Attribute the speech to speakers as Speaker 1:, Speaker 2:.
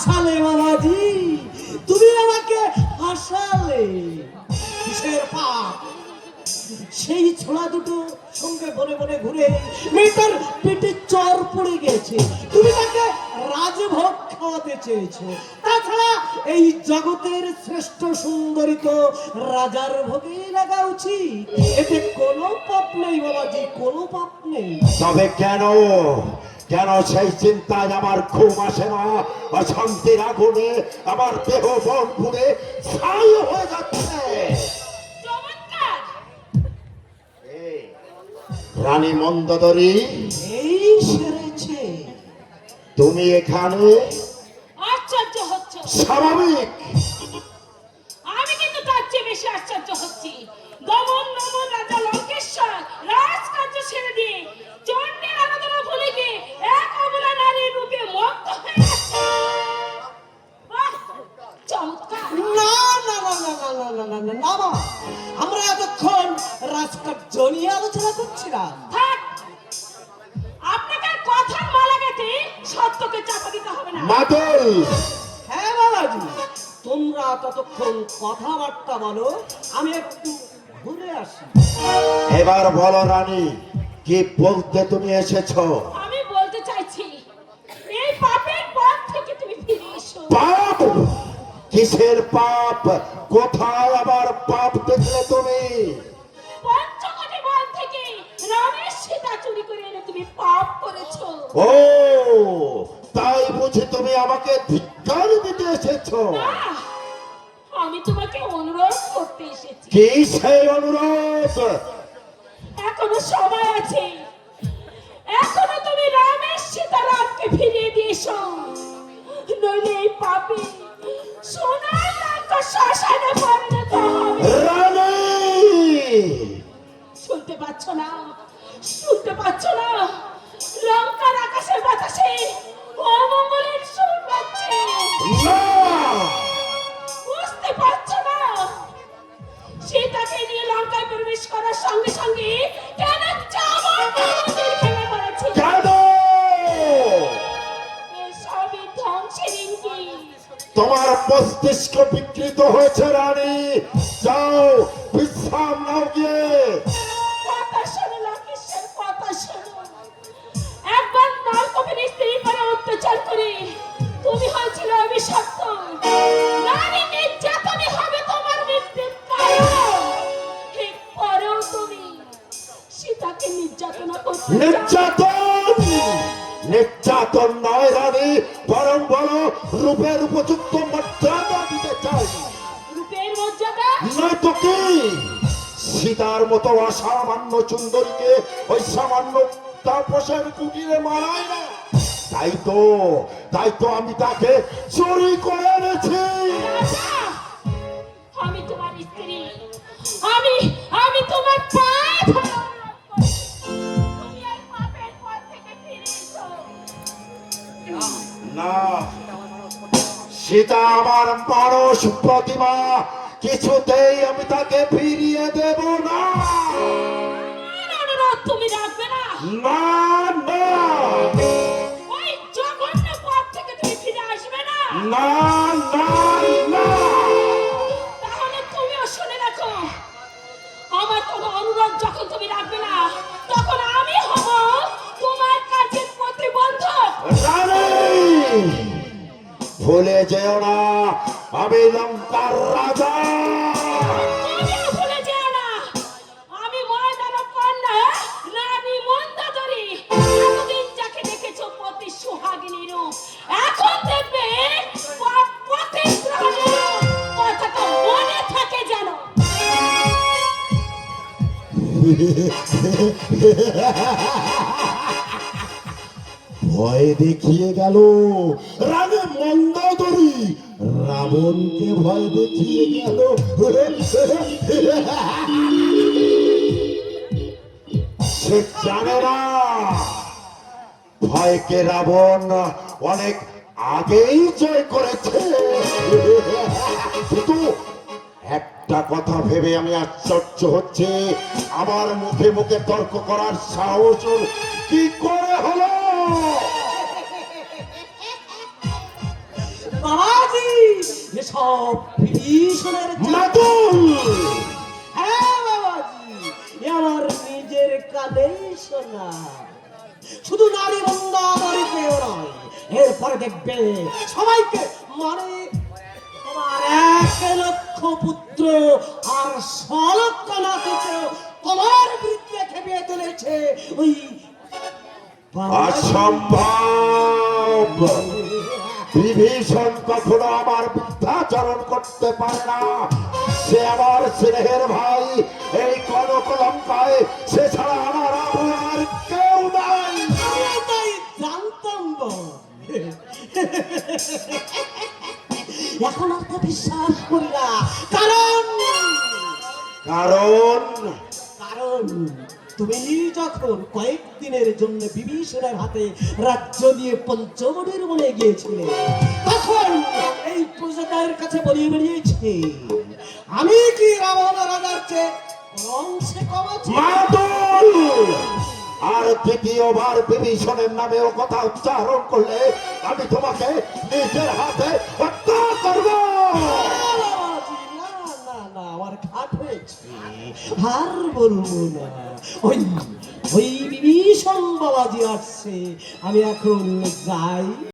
Speaker 1: হাসালে বাবাজি, তুমি আমাকে হাসালে। কিসের পাপ? সেই ছোড়া দুটো সঙ্গে বনে বনে ঘুরে মেয়েটার পেটে চর পড়ে গেছে, তুমি তাকে রাজভোগ খাওয়াতে চেয়েছো। তাছাড়া এই জগতের শ্রেষ্ঠ সুন্দরী তো রাজার ভোগেই লাগা উচিত, এতে কোনো পাপ নেই বাবাজি, কোনো পাপ নেই।
Speaker 2: তবে কেন কেন সেই চিন্তায় আমার ঘুম আসে না? অশান্তির আগুনে আমার দেহ মন পুড়ে ছাই হয়ে যাচ্ছে। রানী মন্দোদরী,
Speaker 1: এই সেরেছে।
Speaker 2: তুমি এখানে?
Speaker 3: আশ্চর্য হচ্ছে।
Speaker 2: স্বাভাবিক।
Speaker 3: আমি কিন্তু তার চেয়ে বেশি আশ্চর্য হচ্ছি। দমন নমন রাজা লঙ্কেশ্বর রাজকার্য ছেড়ে দিয়ে চণ্ডীর আরাধনা ভুলে গিয়ে এক অবলা নারীর রূপে মত্ত হয়ে গেছে। বাহ, চমৎকার।
Speaker 1: না না না না না না না না না না বাবা, আমরা এতক্ষণ রাজকার্য নিয়ে আলোচনা করছিলাম।
Speaker 3: থাক, আপনাকে আর কথার মালা গেঁথে সত্যকে চাপা দিতে হবে না।
Speaker 2: মাদল,
Speaker 1: হ্যাঁ বাবাজি, তোমরা ততক্ষণ কথাবার্তা বলো, আমি একটু ঘুরে আসি।
Speaker 2: এবার বলো রানী, কি বলতে তুমি এসেছো?
Speaker 3: আমি বলতে চাইছি, এই পাপের পথ থেকে তুমি ফিরে এসো।
Speaker 2: পাপ? কিসের পাপ? কোথায় আবার পাপ দেখলে তুমি?
Speaker 3: পঞ্চকোটি বন থেকে রামের সীতা চুরি করে এনে তুমি পাপ করেছো।
Speaker 2: ও, তাই বুঝি তুমি আমাকে ধিক্কার দিতে এসেছো?
Speaker 3: না, আমি তোমাকে অনুরোধ করতে এসেছি।
Speaker 2: কি সেই অনুরোধ?
Speaker 3: এখনো সময় আছে, এখনো তুমি রামের সীতারামকে ফিরিয়ে দিয়েছো, নইলে এই পাপে সোনার লঙ্কা শ্মশানে পরিণত হবে।
Speaker 2: রানী,
Speaker 3: শুনতে পাচ্ছ না? শুনতে পাচ্ছ না? লঙ্কার আকাশে বাতাসে অমঙ্গলের সুর বাজছে।
Speaker 2: না!
Speaker 3: বুঝতে পারছ না? সীতাকে নিয়ে লঙ্কায় প্রবেশ করার সঙ্গে সঙ্গে কেন চামার মন্দির ভেঙে পড়েছে?
Speaker 2: কেন?
Speaker 3: এসবই ধ্বংসের ইঙ্গিত।
Speaker 2: তোমার মস্তিষ্ক বিকৃত হয়েছে রানী, যাও বিশ্রাম নাও গিয়ে।
Speaker 3: কথা শোনো লঙ্কেশ্বর, কথা শোনো। একবার নরকোপের স্ত্রীর পরে অত্যাচার করে তুমি হয়েছিল অভিশপ্ত। নারী নির্যাতনই হবে তোমার মৃত্যুর কারণ। এই পরেও তুমি সীতাকে নির্যাতনা করতে চাও।
Speaker 2: নির্যাতন? নির্যাতন নয় রানী, বরং বলো রূপের উপযুক্ত মর্যাদা দিতে চাই।
Speaker 3: রূপের মর্যাদা?
Speaker 2: নয় তো কি? সীতার মতো অসামান্য সুন্দরীকে ওই সামান্য তাপসের কুটিরে মানায় না। তাই তো আমি তাকে চুরি করে এনেছি।
Speaker 3: রাজা, আমি তোমার স্ত্রী, আমি আমি তোমার পায়ে ধরে অনুরোধ করছি, তুমি এই পাপের পথ থেকে ফিরে এসো।
Speaker 2: না, সীতা আমার মানস প্রতিমা, কিছুতেই আমি তাকে ফিরিয়ে দেব না।
Speaker 3: আমার অনুরোধ তুমি রাখবে না?
Speaker 2: না না
Speaker 3: ওই জঘন্য পথ থেকে তুমি ফিরে আসবে না?
Speaker 2: না না না।
Speaker 3: তাহলে তুমিও শুনে রাখো, আমার কোনো অনুরোধ যখন তুমি রাখবে না, তখন আমি হব তোমার কাজের প্রতিবন্ধক।
Speaker 2: রানী, ভুলে যেও না আমি লঙ্কার রাজা।
Speaker 3: তুমিও ভুলে যেও না, আমি ময়দানব কন্যা রানী মন্দোদরী। এতদিন যাকে দেখেছো পতি সুহাগিনী রূপ, এখন দেখবে পতিগ্রহণ রূপ। কথাটা মনে থাকে যেন।
Speaker 2: ভয় দেখিয়ে গেল রানী মন্দোদরী, রাবণকে ভয় দেখিয়ে গেল। সে জানে না ভয়কে রাবণ অনেক আগেই জয় করেছে। কিন্তু একটা কথা ভেবে আমি আশ্চর্য হচ্ছে, আমার মুখে মুখে তর্ক করার সাহস ওর কি করে হলো?
Speaker 1: বাবাজি এসব বিভীষণের
Speaker 2: মাতুল
Speaker 1: হ্যাঁ বাবাজি এ আমার নিজের কানেই শোনা। শুধু নারী বন্ধা নারীকেও নয়, এরপরে দেখবে সবাইকে মানে তোমার 1,00,000 পুত্র আর 1,00,000 নাতিকে তোমার বিরুদ্ধে খেপিয়ে তুলেছে ওই
Speaker 2: অসম্ভব। বিভীষণ কখনো আমার মিথ্যাচরণ করতে পারে না। সে আমার স্নেহের ভাই, এই কলঙ্কায় সে ছাড়া আমার আর কেউ নাই।
Speaker 1: আমি তাই জানতাম বল। এখন আর তো বিশ্বাস করি না, কারণ
Speaker 2: কারণ
Speaker 1: কারণ তুমি যখন কয়েকদিনের জন্য বিভীষণের হাতে রাজ্য দিয়ে পঞ্চবটির বনে গিয়েছিলে, তখন এই প্রজাদের কাছে বলিয়ে বেরিয়েছে আমি কি রাবণ রাজার চেয়ে অংশে কম আছি?
Speaker 2: মাতুল আর দ্বিতীয়বার বিভীষণের নামেও কথা উচ্চারণ করলে আমি তোমাকে নিজের হাতে হত্যা করব।
Speaker 1: বাবাজি, না না না, আমার ঘাট হয়েছে, আর বলবো না। ওই ওই বিভীষণ বাবাজি আসছে, আমি এখন যাই।